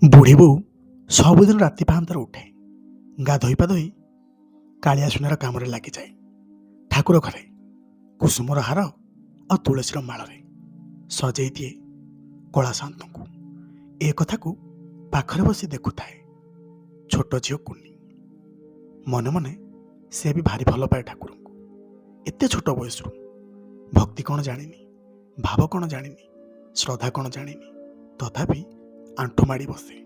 ବୁଢ଼ୀ ବୋଉ ସବୁଦିନ ରାତି ପାହାନ୍ତାରେ ଉଠେ, ଗାଧୋଇ ପାଧୋଇ କାଳିଆ ସୁନାର କାମରେ ଲାଗିଯାଏ। ଠାକୁର ଘରେ କୁସୁମର ହାର ଆଉ ତୁଳସୀର ମାଳରେ ସଜେଇ ଦିଏ କଳା ଶାନ୍ତଙ୍କୁ। ଏ କଥାକୁ ପାଖରେ ବସି ଦେଖୁଥାଏ ଛୋଟ ଝିଅ କୁନି। ମନେ ମନେ ସେ ବି ଭାରି ଭଲ ପାଏ ଠାକୁରଙ୍କୁ। ଏତେ ଛୋଟ ବୟସରୁ ଭକ୍ତି କ'ଣ ଜାଣିନି, ଭାବ କ'ଣ ଜାଣିନି, ଶ୍ରଦ୍ଧା କ'ଣ ଜାଣିନି, ତଥାପି ଆଣ୍ଠୁ ମାଡ଼ି ବସେ।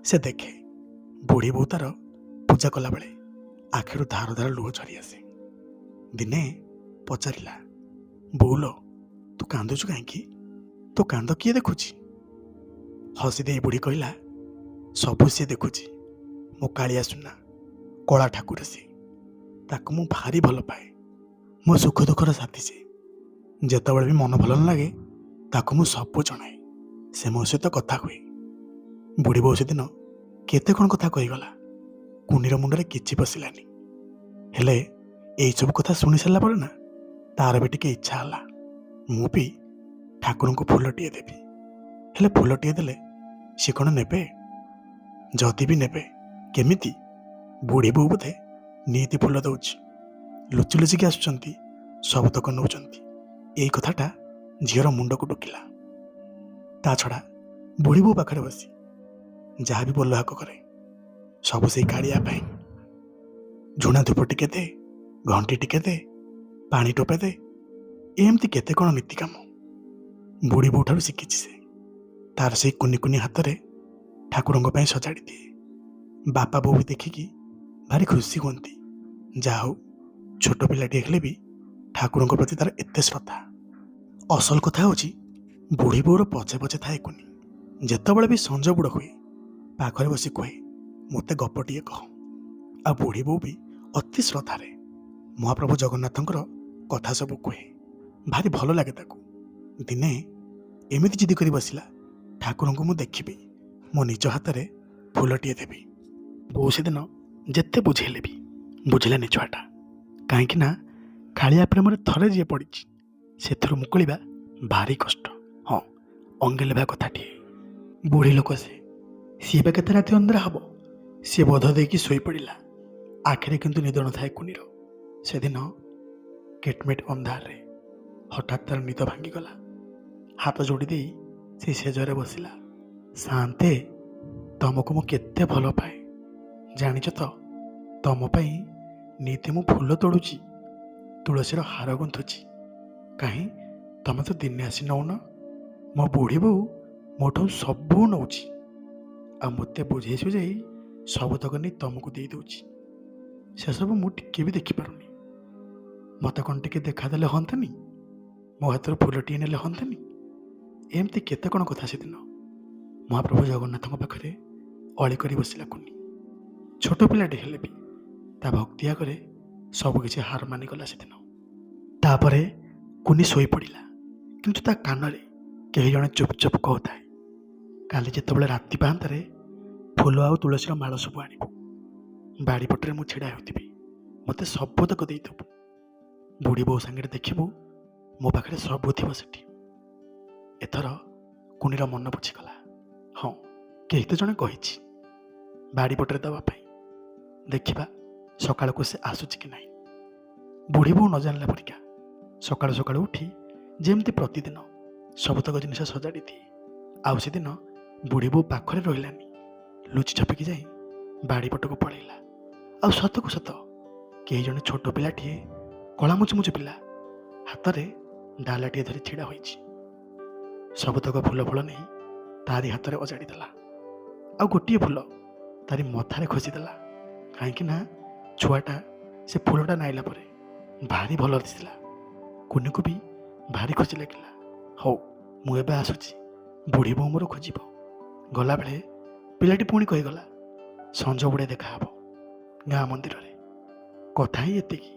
ସେ ଦେଖେ ବୁଢ଼ୀ ବୋଉ ତାର ପୂଜା କଲାବେଳେ ଆଖିରୁ ଧାର ଧାର ଲୁହ ଝରି ଆସେ। ଦିନେ ପଚାରିଲା, ବୋଉଲୋ ତୁ କାନ୍ଦୁଛୁ କାହିଁକି? ତୋ କାନ୍ଦ କିଏ ଦେଖୁଛି? ହସି ଦେଇ ବୁଢ଼ୀ କହିଲା, ସବୁ ସିଏ ଦେଖୁଛି, ମୋ କାଳିଆ ସୁନା କଳା ଠାକୁର ସିଏ। ତାକୁ ମୁଁ ଭାରି ଭଲ ପାଏ, ମୋ ସୁଖ ଦୁଃଖର ସାଥୀ ସେ। ଯେତେବେଳେ ବି ମନ ଭଲ ନ ଲାଗେ ତାକୁ ମୁଁ ସବୁ ଜଣାଏ, ସେ ମୋ ସହିତ କଥା ହୁଏ। ବୁଢ଼ୀ ବୋଉ ସେଦିନ କେତେ କ'ଣ କଥା କହିଗଲା, କୁନିର ମୁଣ୍ଡରେ କିଛି ପଶିଲାନି। ହେଲେ ଏଇସବୁ କଥା ଶୁଣି ସାରିଲା ପରେ ନା ତାର ବି ଟିକେ ଇଚ୍ଛା ହେଲା, ମୁଁ ବି ଠାକୁରଙ୍କୁ ଫୁଲଟିଏ ଦେବି। ହେଲେ ଫୁଲଟିଏ ଦେଲେ ସେ କ'ଣ ନେବେ? ଯଦି ବି ନେବେ କେମିତି? ବୁଢ଼ୀ ବୋଉ ବୋଧେ ନିତି ଫୁଲ ଦେଉଛି, ଲୁଚି ଲୁଚିକି ଆସୁଛନ୍ତି, ସବୁତକ ନେଉଛନ୍ତି। ଏଇ କଥାଟା ଝିଅର ମୁଣ୍ଡକୁ ଟୁକିଲା। ତା ଛଡ଼ା ବୁଢ଼ୀ ବୋଉ ପାଖରେ ବସି ଯାହା ବି ବୋଲ ହାକ କରେ ସବୁ ସେଇ କାଳିଆ ପାଇଁ। ଝୁଣା ଧୂପ ଟିକେ ଦେ, ଘଣ୍ଟି ଟିକେ ଦେ, ପାଣି ଟୋପେ ଦେ, ଏମିତି କେତେ କ'ଣ ନୀତି କାମ ବୁଢ଼ୀ ବୋଉ ଠାରୁ ଶିଖିଛି ସେ। ତାର ସେଇ କୁନି କୁନି ହାତରେ ଠାକୁରଙ୍କ ପାଇଁ ସଜାଡ଼ି ଦିଏ। ବାପା ବୋଉ ବି ଦେଖିକି ଭାରି ଖୁସି ହୁଅନ୍ତି। ଯାହା ହଉ ଛୋଟ ପିଲାଟିଏ ହେଲେ ବି ଠାକୁରଙ୍କ ପ୍ରତି ତାର ଏତେ ଶ୍ରଦ୍ଧା। ଅସଲ କଥା ହେଉଛି ବୁଢ଼ୀ ବୋଉର ପଛେ ପଛେ ଥାଏ କୁନି। ଯେତେବେଳେ ବି ସଞ୍ଜ ବୁଡ଼ ହୁଏ ପାଖରେ ବସି କୁହେ, ମୋତେ ଗପଟିଏ କହ। ଆଉ ବୁଢ଼ୀ ବୋଉ ବି ଅତି ଶ୍ରଦ୍ଧାରେ ମହାପ୍ରଭୁ ଜଗନ୍ନାଥଙ୍କର କଥା ସବୁ କୁହେ। ଭାରି ଭଲ ଲାଗେ ତାକୁ। ଦିନେ ଏମିତି ଜିଦି କରି ବସିଲା, ଠାକୁରଙ୍କୁ ମୁଁ ଦେଖିବି, ମୋ ନିଜ ହାତରେ ଫୁଲଟିଏ ଦେବି। ବୋଉ ସେଦିନ ଯେତେ ବୁଝେଇଲେ ବି ବୁଝିଲାନି ଛୁଆଟା। କାହିଁକି ନା କାଳିଆ ପ୍ରେମରେ ଥରେ ଯିଏ ପଡ଼ିଛି ସେଥିରୁ ମୁକୁଳିବା ଭାରି କଷ୍ଟ। ହଁ, ଅଙ୍ଗେ ଲେଭା କଥାଟିଏ। ବୁଢ଼ୀ ଲୋକ ସିଏ ବା କେତେ ରାତି ଅନିଦ୍ରା ହବ। ସିଏ ବୋଧ ଦେଇକି ଶୋଇପଡ଼ିଲା। ଆଖିରେ କିନ୍ତୁ ନିଦ ନଥାଏ କୁନିର। ସେଦିନ କେଟମେଟ ଅନ୍ଧାରରେ ହଠାତ୍ ତାର ନିଦ ଭାଙ୍ଗିଗଲା। ହାତ ଯୋଡ଼ି ଦେଇ ସେ ସେଜରେ ବସିଲା। ଶାନ୍ତେ, ତମକୁ ମୁଁ କେତେ ଭଲ ପାଏ ଜାଣିଛ ତ? ତମ ପାଇଁ ନିତି ମୁଁ ଫୁଲ ତୋଳୁଛି, ତୁଳସୀର ହାର ଗୁନ୍ଥୁଛି। କାହିଁ ତମେ ତ ଦିନେ ଆସି ନଉନ? ମୋ ବୁଢ଼ୀ ବୋଉ ମୋଠୁ ସବୁ ନଉଛି, ଆଉ ମୋତେ ବୁଝେଇ ସୁଝେଇ ସବୁତକ ନେଇ ତମକୁ ଦେଇ ଦେଉଛି। ସେସବୁ ମୁଁ ଟିକେ ବି ଦେଖିପାରୁନି। ମୋତେ କ'ଣ ଟିକେ ଦେଖାଦେଲେ ହଅନ୍ତାନି? ମୋ ହାତରୁ ଫୁଲଟିଏ ନେଲେ ହଅନ୍ତାନି? ଏମିତି କେତେ କ'ଣ କଥା ସେଦିନ ମହାପ୍ରଭୁ ଜଗନ୍ନାଥଙ୍କ ପାଖରେ ଅଳି କରି ବସିଲା କୁନି। ଛୋଟ ପିଲାଟି ହେଲେ ବି ତା ଭକ୍ତି ଆଗରେ ସବୁକିଛି ହାର ମାନିଗଲା ସେଦିନ। ତାପରେ କୁନି ଶୋଇପଡ଼ିଲା, କିନ୍ତୁ ତା କାନରେ କେହି ଜଣେ ଚୁପ୍ ଚୁପ୍ କହୁଥାଏ, କାଲି ଯେତେବେଳେ ରାତି ପାହାନ୍ତାରେ ଫୁଲ ଆଉ ତୁଳସୀର ମାଳ ସବୁ ଆଣିବୁ, ବାଡ଼ିପଟରେ ମୁଁ ଛିଡ଼ା ହେଉଥିବି, ମୋତେ ସବୁତକ ଦେଇଦେବୁ। ବୁଢ଼ୀ ବୋଉ ସାଙ୍ଗରେ ଦେଖିବୁ ମୋ ପାଖରେ ସବୁ ଥିବ ସେଠି। ଏଥର କୁନିର ମନ ବୁଝିଗଲା। ହଁ, କେହି ତ ଜଣେ କହିଛି ବାଡ଼ିପଟରେ ଦେବା ପାଇଁ। ଦେଖିବା ସକାଳକୁ ସେ ଆସୁଛି କି ନାହିଁ। ବୁଢ଼ୀ ବୋଉ ନ ଜାଣିଲା ପରିକା ସକାଳୁ ସକାଳୁ ଉଠି ଯେମିତି ପ୍ରତିଦିନ ସବୁତକ ଜିନିଷ ସଜାଡ଼ି ଦିଏ। ଆଉ ସେଦିନ ବୁଢ଼ୀ ବୋଉ ପାଖରେ ରହିଲାନି, ଲୁଚି ଛପିକି ଯାଇ ବାଡ଼ିପଟକୁ ପଳେଇଲା। ଆଉ ସତକୁ ସତ କେହି ଜଣେ ଛୋଟ ପିଲାଟିଏ, କଳା ମୁଚୁମୁଚୁ ପିଲା, ହାତରେ ଡାଲାଟିଏ ଧରି ଛିଡ଼ା ହୋଇଛି। ସବୁତକ ଫୁଲ ଫଳ ନେଇ ତାରି ହାତରେ ଅଜାଡ଼ି ଦେଲା। ଆଉ ଗୋଟିଏ ଫୁଲ ତାରି ମଥାରେ ଖୋସିଦେଲା। କାହିଁକି ନା ଛୁଆଟା ସେ ଫୁଲଟା ନାଇଲା ପରେ ଭାରି ଭଲ ଦିଶିଲା। କୁନିକୁ ବି ଭାରି ଖୁସି ଲାଗିଲା। ହଉ, ମୁଁ ଏବେ ଆସୁଛି, ବୁଢ଼ୀ ବୋଉ ମୋର ଖୋଜିବ। ଗଲାବେଳେ ପିଲାଟି ପୁଣି କହିଗଲା, ସଞ୍ଜ ବୁଡ଼େ ଦେଖାହେବ ଗାଁ ମନ୍ଦିରରେ। କଥା ହିଁ ଏତିକି।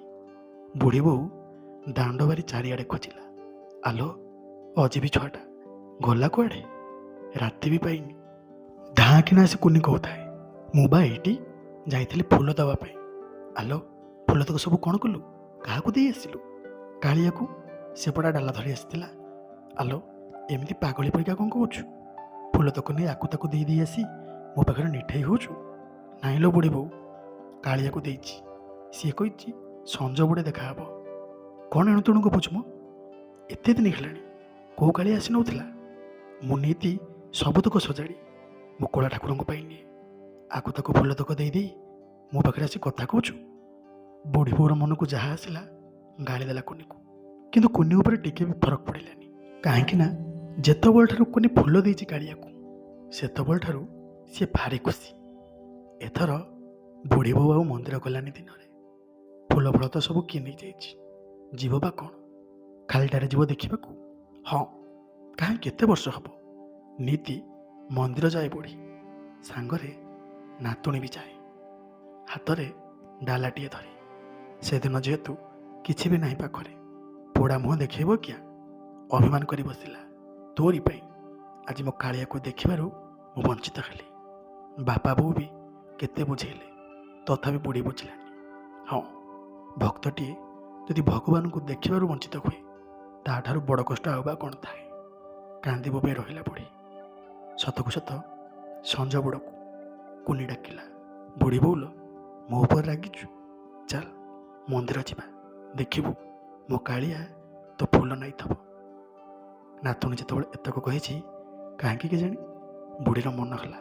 ବୁଢ଼ୀ ବୋଉ ଦାଣ୍ଡ ବାରି ଚାରିଆଡ଼େ ଖୋଜିଲା। ଆଲୋ, ଅଜୀବୀ ଛୁଆଟା ଗଲା କୁଆଡ଼େ? ରାତି ବି ପାଇନି। ଧାଁ କିନା ଆସି କୁନି କହୁଥାଏ, ମୁଁ ବା ଏଇଠି ଯାଇଥିଲି ଫୁଲ ଦେବା ପାଇଁ। ଆଲୋ, ଫୁଲ ତକ ସବୁ କ'ଣ କଲୁ? କାହାକୁ ଦେଇ ଆସିଲୁ? କାଳିଆକୁ ସେପଟା ଡାଲା ଧରି ଆସିଥିଲା। ଆଲୋ, ଏମିତି ପାଗଳି ପରିକା କ'ଣ କହୁଛୁ? ଫୁଲ ତକ ନେଇ ଆକୁ ତାକୁ ଦେଇ ଆସି ମୋ ପାଖରେ ନିଠେଇ ହେଉଛୁ? ନାଇଁ ଲୋ ବୁଢ଼ୀ ବୋଉ, କାଳିଆକୁ ଦେଇଛି। ସିଏ କହିଛି ସଞ୍ଜ ବୁଡ଼େ ଦେଖାହେବ। କ'ଣ ଏଣୁତେଣୁ ଗପୁଛୁ ମ? ଏତେ ଦିନ ହେଲାଣି କୋଉ କାଳିଆ ଆସି ନଉଥିଲା? ମୁଁ ନିତି ସବୁତକ ସଜାଡ଼ି ମୋ କଳା ଠାକୁରଙ୍କ ପାଇଁ ନିଏ। ଆକୁ ତାକୁ ଫୁଲ ତକ ଦେଇ ମୋ ପାଖରେ ଆସି କଥା କହୁଛୁ? ବୁଢ଼ୀ ବୋଉର ମନକୁ ଯାହା ଆସିଲା ଗାଳି ଦେଲା କୁନିକୁ। କିନ୍ତୁ କୁନି ଉପରେ ଟିକେ ବି ଫରକ ପଡ଼ିଲାନି। କାହିଁକି ନା ଯେତେବେଳଠାରୁ କୁନି ଫୁଲ ଦେଇଛି କାଳିଆକୁ, ସେତେବେଳଠାରୁ ସିଏ ଭାରି ଖୁସି। ଏଥର ବୁଢ଼ୀ ବୋଉ ଆଉ ମନ୍ଦିର ଗଲାନି ଦିନରେ। ଫୁଲ ଫଳ ତ ସବୁ କିଏ ନେଇଯାଇଛି, ଯିବ ବା କ'ଣ? ଖାଲିଟାରେ ଯିବ ଦେଖିବାକୁ? ହଁ, କାହିଁ କେତେ ବର୍ଷ ହବ ନିତି ମନ୍ଦିର ଯାଏ ବୁଢ଼ୀ, ସାଙ୍ଗରେ ନାତୁଣୀ ବି ଯାଏ, ହାତରେ ଡାଲାଟିଏ ଧରି। ସେଦିନ ଯେହେତୁ କିଛି ବି ନାହିଁ ପାଖରେ, ପୋଡ଼ା ମୁହଁ ଦେଖେଇବ କିଆ? ଅଭିମାନ କରି ବସିଲା। ତୋରି ପାଇଁ ଆଜି ମୋ କାଳିଆକୁ ଦେଖିବାରୁ ମୁଁ ବଞ୍ଚିତ ହେଲି। ବାପା ବୋଉ ବି କେତେ ବୁଝେଇଲେ, ତଥାପି ବୁଢ଼ୀ ବୁଝିଲାନି। ହଁ, ଭକ୍ତଟିଏ ଯଦି ଭଗବାନଙ୍କୁ ଦେଖିବାରୁ ବଞ୍ଚିତ ହୁଏ, ତାଠାରୁ ବଡ଼ କଷ୍ଟ ଆଉ ବା କ'ଣ ଥାଏ? କାନ୍ଦି ବୋବେଇ ରହିଲା ବୁଢ଼ୀ। ସତକୁ ସତ ସଞ୍ଜ ବୁଡ଼କୁ କୁନି ଡାକିଲା, ବୁଢ଼ୀ ବୋଉଲ, ମୋ ଉପରେ ରାଗିଛୁ? ଚାଲ ମନ୍ଦିର ଯିବା, ଦେଖିବୁ ମୋ କାଳିଆ ତ ଫୁଲ ନାଇଥବ। ନାତୁଣୀ ଯେତେବେଳେ ଏତକ କହିଛି, କାହିଁକି କେଜାଣି ବୁଢ଼ୀର ମନ ହେଲା,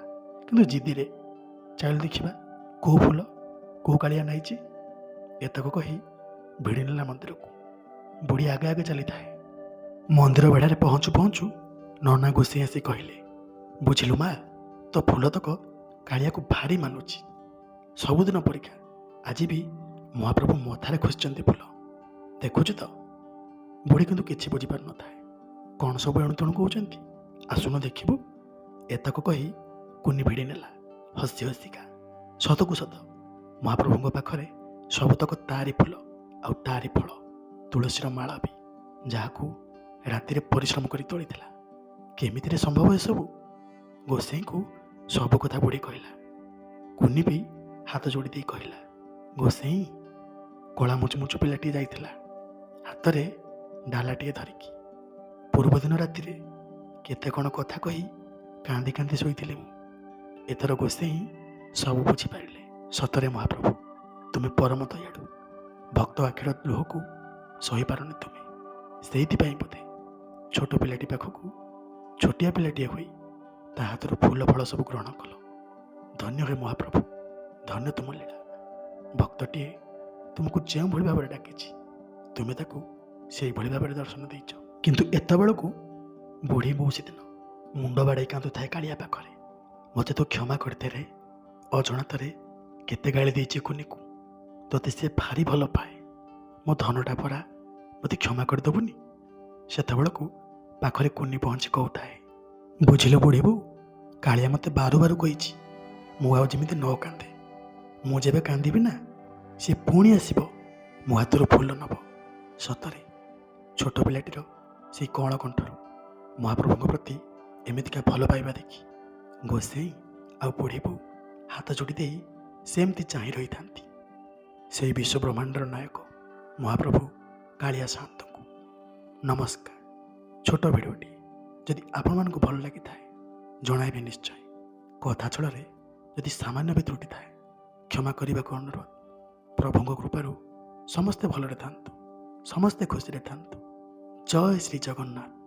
କିନ୍ତୁ ଜିଦିରେ ଚାଲ ଦେଖିବା କୋଉ ଫୁଲ କୋଉ କାଳିଆ ନାଇଛି। ଏତକ କହି ଭିଡ଼ି ନେଲା ମନ୍ଦିରକୁ। ବୁଢ଼ୀ ଆଗେ ଆଗେ ଚାଲିଥାଏ। ମନ୍ଦିର ବେଢ଼ାରେ ପହଞ୍ଚୁ ପହଞ୍ଚୁ ନନା ଗୋସେଇ ଆସି କହିଲେ, ବୁଝିଲୁ ମା, ତ ଫୁଲ ତକ କାଳିଆକୁ ଭାରି ମାନୁଛି। ସବୁଦିନ ପରୀକ୍ଷା ଆଜି ବି ମହାପ୍ରଭୁ ମଥାରେ ଖୋସିଛନ୍ତି ଫୁଲ, ଦେଖୁଛୁ ତ? ବୁଢ଼ୀ କିନ୍ତୁ କିଛି ବୁଝିପାରୁନଥାଏ। କ'ଣ ସବୁ ଏଣୁତେଣୁ କହୁଛନ୍ତି, ଆସୁନ ଦେଖିବୁ। ଏତକ କହି କୁନି ଭିଡ଼ି ନେଲା ହସି ହସିକା। ସତକୁ ସତ ମହାପ୍ରଭୁଙ୍କ ପାଖରେ ସବୁତକ ତାରି ଫୁଲ ଆଉ ତାରି ଫଳ, ତୁଳସୀର ମାଳ ବି, ଯାହାକୁ ରାତିରେ ପରିଶ୍ରମ କରି ତୋଳିଥିଲା। କେମିତିରେ ସମ୍ଭବ ଏସବୁ? ଗୋସେଇଙ୍କୁ ସବୁ କଥା ବୁଢ଼ୀ କହିଲା। କୁନି ବି ହାତ ଯୋଡ଼ି ଦେଇ କହିଲା, ଗୋସେଇ, କଳା ମୁଚୁମୁଚୁ ପିଲାଟିଏ ଯାଇଥିଲା ହାତରେ ଡାଲାଟିଏ ଧରିକି। ପୂର୍ବଦିନ ରାତିରେ କେତେ କ'ଣ କଥା କହି କାନ୍ଦି କାନ୍ଦି ଶୋଇଥିଲି ମୁଁ। ଏଥର ଗୋସେଇ ସବୁ ବୁଝିପାରିଲେ। ସତରେ ମହାପ୍ରଭୁ, ତୁମେ ପରମ ଦୟାଳୁ। ଭକ୍ତ ଆଖିର ଲୁହକୁ ସହିପାରୁନି ତୁମେ। ସେଇଥିପାଇଁ ବୋଧେ ଛୋଟ ପିଲାଟି ପାଖକୁ ଛୋଟିଆ ପିଲାଟିଏ ହୋଇ ତା ହାତରୁ ଫୁଲ ଫଳ ସବୁ ଗ୍ରହଣ କଲ। ଧନ୍ୟ ହେ ମହାପ୍ରଭୁ, ଧନ୍ୟ ତୁମ ଲୀଳା। ଭକ୍ତଟିଏ ତୁମକୁ ଯେଉଁଭଳି ଭାବରେ ଡାକିଛି, ତୁମେ ତାକୁ ସେଇଭଳି ଭାବରେ ଦର୍ଶନ ଦେଇଛ। କିନ୍ତୁ ଏତେବେଳକୁ ବୁଢ଼ୀ ବୋଉ ସେଦିନ ମୁଣ୍ଡ ବାଡ଼େଇ କାନ୍ଦୁଥାଏ କାଳିଆ ପାଖରେ। ମୋତେ ତ କ୍ଷମା କରିଦେ ରେ, ଅଜଣାତରେ କେତେ ଗାଳି ଦେଇଛି କୁନିକୁ। ତୋତେ ସେ ଭାରି ଭଲ ପାଏ, ମୋ ଧନଟା ପରା, ମୋତେ କ୍ଷମା କରିଦେବୁନି? ସେତେବେଳକୁ ପାଖରେ କୁନି ପହଞ୍ଚି କହୁଥାଏ, ବୁଝିଲ ବୁଢ଼ୀ ବୋଉ, କାଳିଆ ମୋତେ ବାରୁ ବାରୁ କହିଛି ମୁଁ ଆଉ ଯେମିତି ନ କାନ୍ଦେ। ମୁଁ ଯେବେ କାନ୍ଦିବି ନା, ସେ ପୁଣି ଆସିବ ମୋ ହାତରୁ ଫୁଲ ନେବ। ସତରେ ଛୋଟ ପିଲାଟିର ସେଇ କଅଁଳ କଣ୍ଠରୁ ମହାପ୍ରଭୁଙ୍କ ପ୍ରତି ଏମିତିକା ଭଲ ପାଇବା ଦେଖି ଗୋସେଇ ଆଉ ବୁଢ଼ୀ ବୋଉ ହାତ ଯୋଡ଼ି ଦେଇ ସେମିତି ଚାହିଁ ରହିଥାନ୍ତି ସେଇ ବିଶ୍ୱ ବ୍ରହ୍ମାଣ୍ଡର ନାୟକ ମହାପ୍ରଭୁ କାଳିଆ ସାଆନ୍ତଙ୍କୁ। ନମସ୍କାର। ଛୋଟ ଭିଡ଼ିଓଟି ଯଦି ଆପଣମାନଙ୍କୁ ଭଲ ଲାଗିଥାଏ ଜଣାଇବେ ନିଶ୍ଚୟ। କଥା ଛଳରେ ଯଦି ସାମାନ୍ୟ ବି ତ୍ରୁଟି ଥାଏ କ୍ଷମା କରିବାକୁ ଅନୁରୋଧ। ପ୍ରଭୁଙ୍କ କୃପାରୁ ସମସ୍ତେ ଭଲରେ ଥାନ୍ତୁ, ସମସ୍ତେ ଖୁସିରେ ଥାନ୍ତୁ। ଜୟ ଶ୍ରୀ ଜଗନ୍ନାଥ।